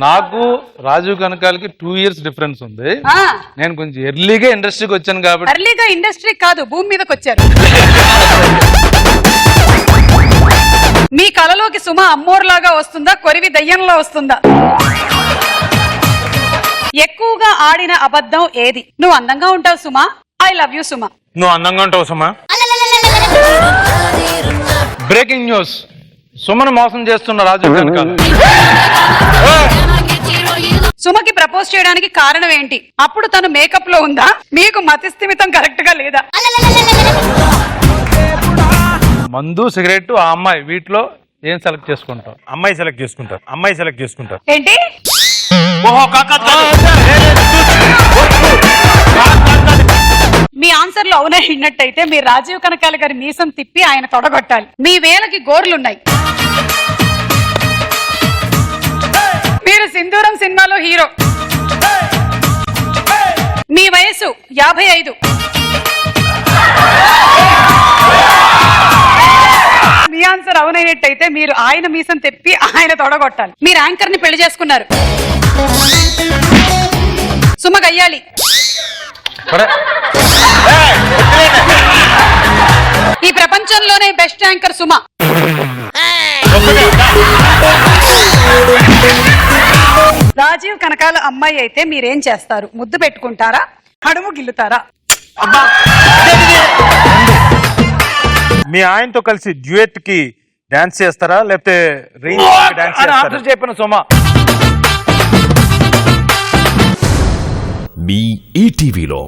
నాకు Rajiv కనకాలకి 2 years difference ఉంది. నేను కొంచెం ఎర్లీగా ఇండస్ట్రీకి వచ్చాను కాబట్టి. ఎర్లీగా ఇండస్ట్రీ కాదు, భూమి మీదకి వచ్చారు. మీ కలలోకి సుమ అమ్మోర్లాగా వస్తుందా, కొరివి దయ్యంలో వస్తుందా? ఎక్కువగా ఆడిన అబద్ధం ఏది? నువ్వు అందంగా ఉంటావు సుమా, ఐ లవ్ యూ సుమా. నువ్వు అందంగా ఉంటావు సుమా. బ్రేకింగ్ న్యూస్, సుమను మోసం చేస్తున్న రాజీవ్ కనకాల. సుమకి ప్రపోజ్ చేయడానికి కారణం ఏంటి? అప్పుడు తను మేకప్ లో ఉందా, మీకు మతిస్థిమితం కరెక్ట్ గా లేదా? మందు, సిగరెట్, ఆ అమ్మాయి, వీటిలో ఏం సెలెక్ట్ చేసుకుంటావు? అమ్మాయి సెలెక్ట్ చేసుకుంటారు. అమ్మాయి సెలెక్ట్ చేసుకుంటారు. ఏంటి? మీ ఆన్సర్ లో అవునా విన్నట్టయితే మీరు రాజీవ్ కనకాల గారి మీసం తిప్పి ఆయన తొడగొట్టాలి. మీ వేలకి గోర్లున్నాయి. మీరు సింధూరం సినిమాలో హీరో. మీ వయసు 55. మీ ఆన్సర్ అవునైనట్టయితే మీరు ఆయన మీసం తెప్పి ఆయన తొడగొట్టాలి. మీరు యాంకర్ ని పెళ్లి చేసుకున్నారు. సుమ గయ్యాలి. ఈ ప్రపంచంలోనే బెస్ట్ యాంకర్ సుమ. రాజీవ్ కనకాల అమ్మాయి అయితే మీరేం చేస్తారు? ముద్దు పెట్టుకుంటారా, అడుము గిల్లుతారా? మీ ఆయనతో కలిసి డ్యూయట్ కి డాన్స్ చేస్తారా, లేకపోతే రేంజ్ డాన్స్ చేస్తారా? చెప్పిన సుమ. మీ ఈటీవీలో